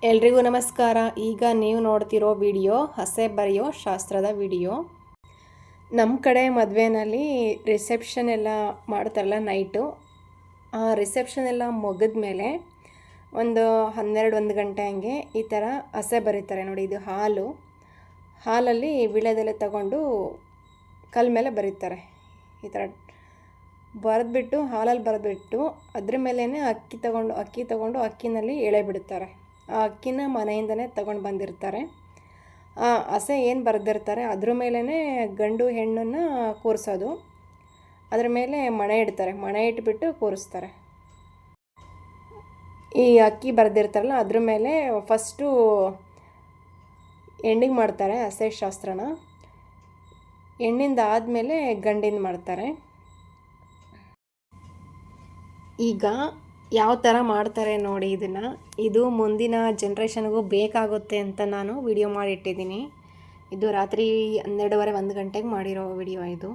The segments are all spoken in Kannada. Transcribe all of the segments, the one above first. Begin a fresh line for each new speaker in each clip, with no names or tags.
ಎಲ್ರಿಗೂ ನಮಸ್ಕಾರ. ಈಗ ನೀವು ನೋಡ್ತಿರೋ ವಿಡಿಯೋ ಹಸೆ ಬರೆಯೋ ಶಾಸ್ತ್ರದ ವಿಡಿಯೋ. ನಮ್ಮ ಕಡೆ ಮದುವೆನಲ್ಲಿ ರಿಸೆಪ್ಷನ್ ಎಲ್ಲ ಮಾಡ್ತಾರಲ್ಲ ನೈಟು, ಆ ರಿಸೆಪ್ಷನ್ ಎಲ್ಲ ಮುಗಿದ ಮೇಲೆ ಒಂದು 12-1 ಗಂಟೆ ಹಂಗೆ ಈ ಥರ ಹಸೆ ಬರೀತಾರೆ ನೋಡಿ. ಇದು ಹಾಲಲ್ಲಿ ವೀಳ್ಯದೆಲೆ ತಗೊಂಡು ಕಲ್ ಮೇಲೆ ಬರೀತಾರೆ. ಈ ಥರ ಬರೆದ್ಬಿಟ್ಟು ಹಾಲಲ್ಲಿ ಬರೆದ್ಬಿಟ್ಟು ಅದ್ರ ಮೇಲೇ ಅಕ್ಕಿ ತಗೊಂಡು ಅಕ್ಕಿನಲ್ಲಿ ಎಳೆ ಬಿಡ್ತಾರೆ. ಆ ಅಕ್ಕಿನ ಮನೆಯಿಂದನೇ ತಗೊಂಡು ಬಂದಿರ್ತಾರೆ. ಆ ಹಸೆ ಏನು ಬರೆದಿರ್ತಾರೆ ಅದ್ರ ಮೇಲೇ ಗಂಡು ಹೆಣ್ಣನ್ನು ಕೂರಿಸೋದು. ಅದ್ರ ಮೇಲೆ ಮಣೆ ಇಡ್ತಾರೆ, ಮಣೆ ಇಟ್ಬಿಟ್ಟು ಕೂರಿಸ್ತಾರೆ. ಈ ಅಕ್ಕಿ ಬರೆದಿರ್ತಾರಲ್ಲ ಅದ್ರ ಮೇಲೆ ಫಸ್ಟು ಹೆಣ್ಣಿಗೆ ಮಾಡ್ತಾರೆ ಹಸೆ ಶಾಸ್ತ್ರನ. ಹೆಣ್ಣಿಂದ ಆದಮೇಲೆ ಗಂಡಿಂದ ಮಾಡ್ತಾರೆ. ಈಗ ಯಾವ ಥರ ಮಾಡ್ತಾರೆ ನೋಡಿ ಇದನ್ನು. ಇದು ಮುಂದಿನ ಜನ್ರೇಷನ್ಗೂ ಬೇಕಾಗುತ್ತೆ ಅಂತ ನಾನು ವಿಡಿಯೋ ಮಾಡಿಟ್ಟಿದ್ದೀನಿ. ಇದು ರಾತ್ರಿ 12:30-1 ಗಂಟೆಗೆ ಮಾಡಿರೋ ವಿಡಿಯೋ ಇದು.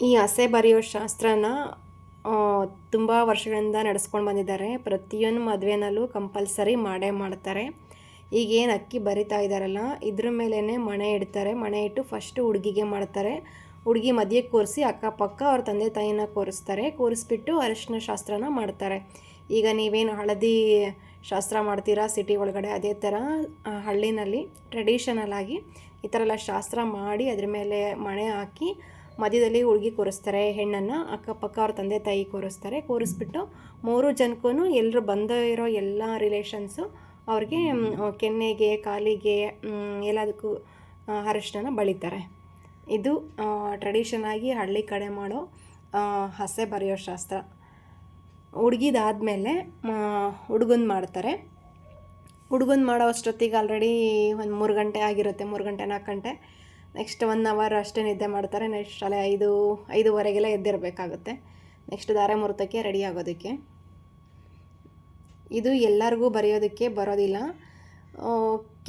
ಈ ಹಸೆ ಬರೆಯೋ ಶಾಸ್ತ್ರನ ತುಂಬ ವರ್ಷಗಳಿಂದ ನಡೆಸ್ಕೊಂಡು ಬಂದಿದ್ದಾರೆ. ಪ್ರತಿಯೊಂದು ಮದುವೆನಲ್ಲೂ ಕಂಪಲ್ಸರಿ ಮಾಡೇ ಮಾಡ್ತಾರೆ. ಈಗೇನು ಅಕ್ಕಿ ಬರಿತಾ ಇದ್ದಾರಲ್ಲ ಇದ್ರ ಮೇಲೇ ಮಣೆ ಇಡ್ತಾರೆ. ಮಣೆ ಇಟ್ಟು ಫಸ್ಟು ಹುಡುಗಿಗೆ ಮಾಡ್ತಾರೆ. ಹುಡುಗಿ ಮಧ್ಯೆ ಕೂರಿಸಿ ಅಕ್ಕಪಕ್ಕ ಅವ್ರ ತಂದೆ ತಾಯಿನ ಕೂರಿಸ್ತಾರೆ. ಕೂರಿಸ್ಬಿಟ್ಟು ಅರಿಶಿನ ಶಾಸ್ತ್ರನ ಮಾಡ್ತಾರೆ. ಈಗ ನೀವೇನು ಹಳದಿ ಶಾಸ್ತ್ರ ಮಾಡ್ತೀರಾ ಸಿಟಿ ಒಳಗಡೆ, ಅದೇ ಥರ ಹಳ್ಳಿನಲ್ಲಿ ಟ್ರೆಡಿಷನಲ್ ಆಗಿ ಈ ಥರ ಎಲ್ಲ ಶಾಸ್ತ್ರ ಮಾಡಿ ಅದ್ರ ಮೇಲೆ ಮಣೆ ಹಾಕಿ ಮಧ್ಯದಲ್ಲಿ ಹುಡುಗಿ ಕೂರಿಸ್ತಾರೆ. ಹೆಣ್ಣನ್ನು ಅಕ್ಕಪಕ್ಕ ಅವ್ರ ತಂದೆ ತಾಯಿ ಕೂರಿಸ್ತಾರೆ. ಕೂರಿಸ್ಬಿಟ್ಟು 3 ಜನಕ್ಕೂ ಎಲ್ಲರೂ ಬಂದಿರೋ ಎಲ್ಲ ರಿಲೇಷನ್ಸು ಅವ್ರಿಗೆ ಕೆನ್ನೆಗೆ ಕಾಲಿಗೆ ಎಲ್ಲದಕ್ಕೂ ಅರಿಶಿನ ಬಳಿತಾರೆ. ಇದು ಟ್ರೆಡಿಷನಾಗಿ ಹಳ್ಳಿ ಕಡೆ ಮಾಡೋ ಹಸೆ ಬರೆಯೋ ಶಾಸ್ತ್ರ. ಹುಡುಗಿದಾದ್ಮೇಲೆ ಹುಡುಗನ ಮಾಡ್ತಾರೆ. ಹುಡುಗನ ಮಾಡೋ ಅಷ್ಟೊತ್ತಿಗೆ ಆಲ್ರೆಡಿ ಒಂದು 3 ಗಂಟೆ ಆಗಿರುತ್ತೆ, 3 ಗಂಟೆ 4 ಗಂಟೆ. ನೆಕ್ಸ್ಟ್ 1 ಅವರ್ ಅಷ್ಟೇ ನಿದ್ದೆ ಮಾಡ್ತಾರೆ. ನೆಕ್ಸ್ಟ್ ಅಲ್ಲೇ 5:30ಗೆಲ್ಲ ಎದ್ದಿರಬೇಕಾಗುತ್ತೆ. ನೆಕ್ಸ್ಟ್ ಧಾರೆ ಮುಹೂರ್ತಕ್ಕೆ ರೆಡಿ ಆಗೋದಕ್ಕೆ. ಇದು ಎಲ್ಲರಿಗೂ ಬರೆಯೋದಕ್ಕೆ ಬರೋದಿಲ್ಲ.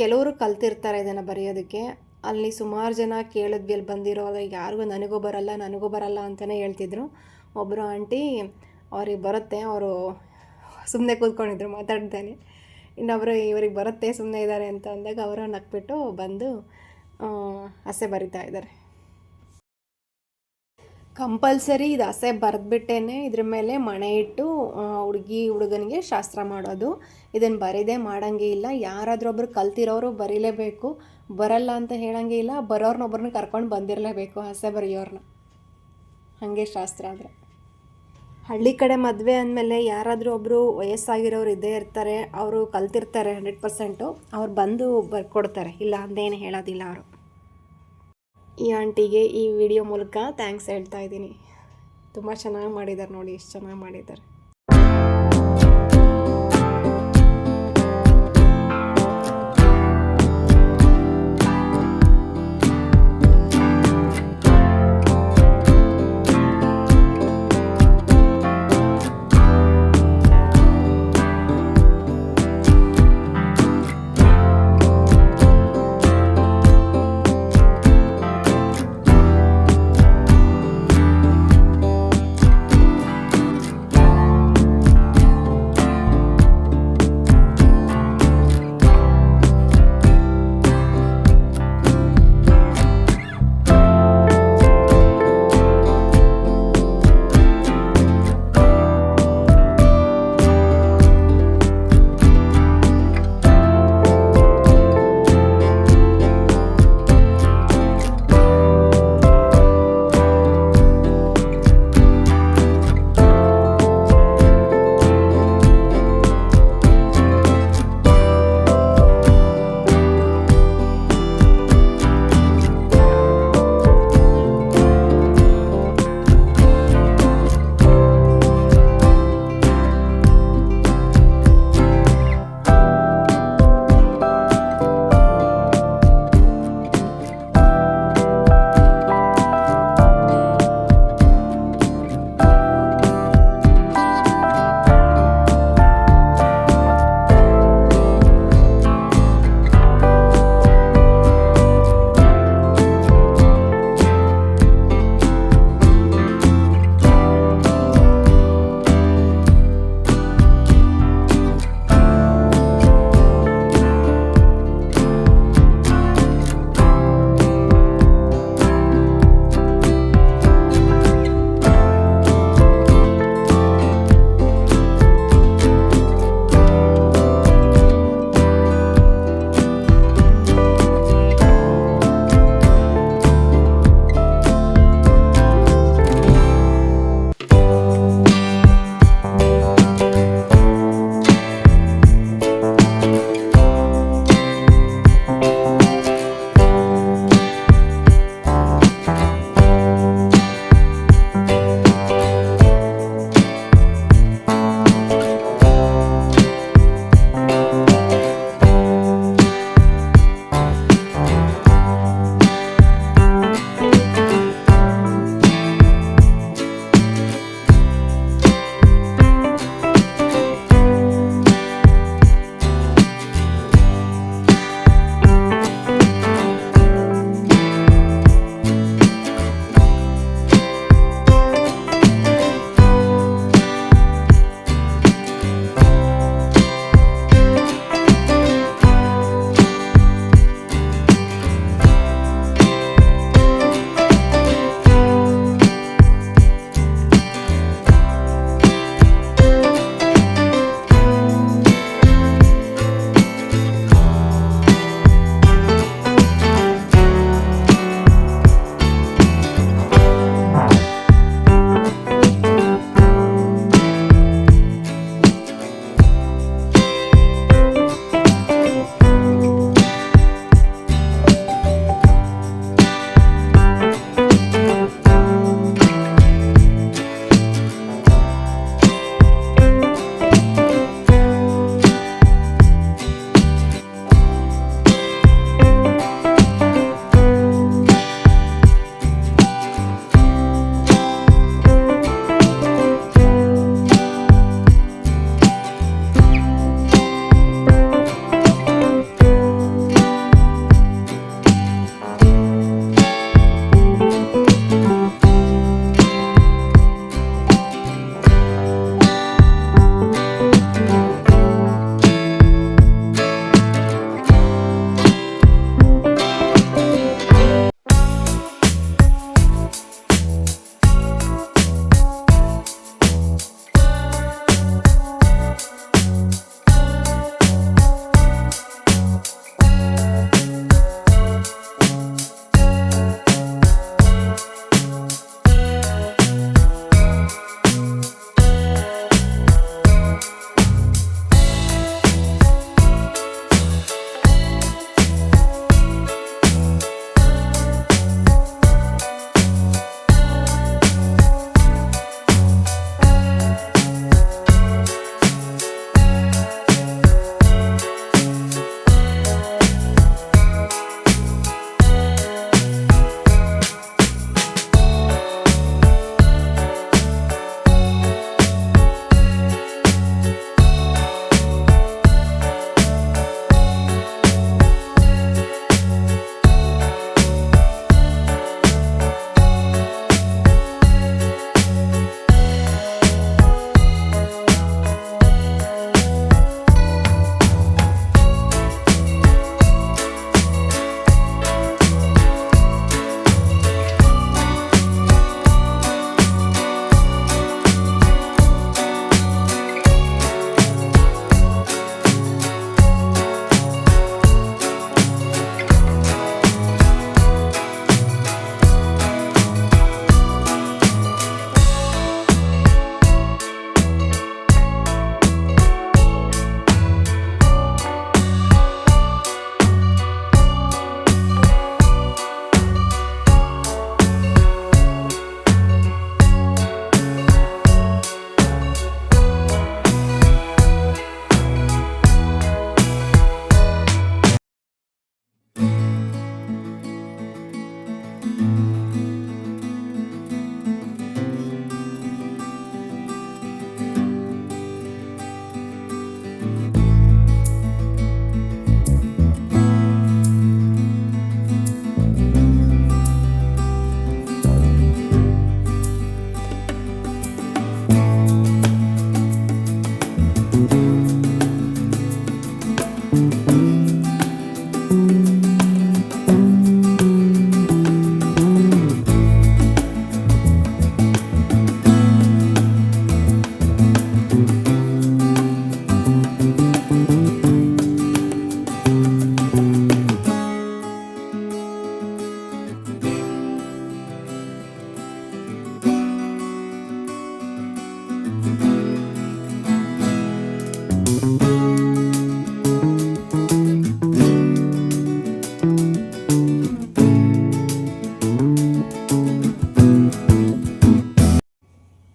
ಕೆಲವರು ಕಲ್ತಿರ್ತಾರೆ ಇದನ್ನು ಬರೆಯೋದಕ್ಕೆ. ಅಲ್ಲಿ ಸುಮಾರು ಜನ ಕೇಳಿದ್ವಿ, ಅಲ್ಲಿ ಬಂದಿರೋ ಯಾರಿಗೂ ನನಗೂ ಬರಲ್ಲ ಅಂತಲೇ ಹೇಳ್ತಿದ್ರು. ಒಬ್ಬರು ಆಂಟಿ ಅವ್ರಿಗೆ ಬರುತ್ತೆ, ಅವರು ಸುಮ್ಮನೆ ಕೂತ್ಕೊಂಡಿದ್ರು ಮಾತಾಡ್ತಾನೆ. ಇನ್ನೊಬ್ಬರು ಇವ್ರಿಗೆ ಬರುತ್ತೆ ಸುಮ್ಮನೆ ಇದ್ದಾರೆ ಅಂತ ಅಂದಾಗ ಅವರು ನಕ್ಬಿಟ್ಟು ಬಂದು ಹಸೆ ಬರಿತಾ ಇದ್ದಾರೆ. ಕಂಪಲ್ಸರಿ ಇದು ಹಸೆ ಬರೆದ್ಬಿಟ್ಟೇ ಇದ್ರ ಮೇಲೆ ಮಣೆ ಇಟ್ಟು ಹುಡುಗನಿಗೆ ಶಾಸ್ತ್ರ ಮಾಡೋದು. ಇದನ್ನು ಬರೀದೇ ಮಾಡೋಂಗೇ ಇಲ್ಲ. ಯಾರಾದರೂ ಒಬ್ರು ಕಲ್ತಿರೋರು ಬರೀಲೇಬೇಕು, ಬರಲ್ಲ ಅಂತ ಹೇಳೋಂಗೇ ಇಲ್ಲ. ಬರೋರ್ನೊಬ್ಬರನ್ನ ಕರ್ಕೊಂಡು ಬಂದಿರಲೇಬೇಕು ಹಸೆ ಬರೆಯೋರನ್ನ. ಹಾಗೆ ಶಾಸ್ತ್ರ ಆದರೆ. ಹಳ್ಳಿ ಕಡೆ ಮದುವೆ ಅಂದಮೇಲೆ ಯಾರಾದರೂ ಒಬ್ಬರು ವಯಸ್ಸಾಗಿರೋರು ಇದ್ದೇ ಇರ್ತಾರೆ. ಅವರು ಕಲ್ತಿರ್ತಾರೆ 100%. ಅವ್ರು ಬಂದು ಬರ್ಕೊಡ್ತಾರೆ, ಇಲ್ಲ ಅಂದೇನು ಹೇಳೋದಿಲ್ಲ ಅವರು. ಈ ಆಂಟಿಗೆ ಈ ವಿಡಿಯೋ ಮೂಲಕ ಥ್ಯಾಂಕ್ಸ್ ಹೇಳ್ತಾ ಇದ್ದೀನಿ. ತುಂಬ ಚೆನ್ನಾಗಿ ಮಾಡಿದ್ದಾರೆ ನೋಡಿ, ಎಷ್ಟು ಚೆನ್ನಾಗಿ ಮಾಡಿದ್ದಾರೆ.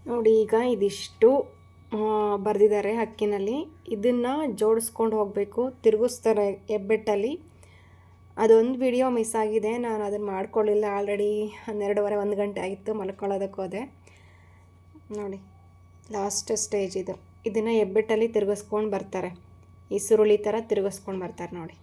ನೋಡಿ ಈಗ ಇದಿಷ್ಟು ಬರೆದಿದ್ದಾರೆ ಅಕ್ಕಿನಲ್ಲಿ. ಇದನ್ನು ಜೋಡಿಸ್ಕೊಂಡು ಹೋಗಬೇಕು, ತಿರುಗಿಸ್ತಾರೆ ಹೆಬ್ಬೆಟ್ಟಲ್ಲಿ. ಅದೊಂದು ವಿಡಿಯೋ ಮಿಸ್ ಆಗಿದೆ, ನಾನು ಅದನ್ನು ಮಾಡ್ಕೊಳ್ಳಿಲ್ಲ. ಆಲ್ರೆಡಿ 12:30 1 ಗಂಟೆ ಆಗಿತ್ತು, ಮಲ್ಕೊಳ್ಳೋದಕ್ಕೆ ಹೋದೆ. ನೋಡಿ ಲಾಸ್ಟ್ ಸ್ಟೇಜ್ ಇದು. ಇದನ್ನು ಹೆಬ್ಬೆಟ್ಟಲ್ಲಿ ತಿರುಗಿಸ್ಕೊಂಡು ಬರ್ತಾರೆ, ಈ ಸುರುಳಿ ಥರ ತಿರುಗಿಸ್ಕೊಂಡು ಬರ್ತಾರೆ ನೋಡಿ.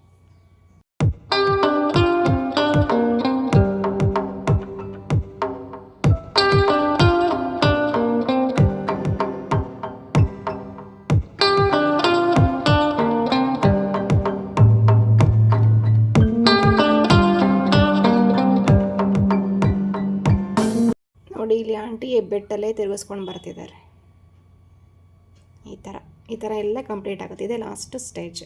ನೋಡಿ ಇಲ್ಲಿ ಆಂಟಿ ಹೆಬ್ಬೆಟ್ಟಲ್ಲೇ ತಿರುಗಿಸ್ಕೊಂಡು ಬರ್ತಿದ್ದಾರೆ. ಈ ಥರ ಎಲ್ಲ ಕಂಪ್ಲೀಟ್ ಆಗುತ್ತೆ. ಇದೆ ಲಾಸ್ಟ್ ಸ್ಟೇಜ್.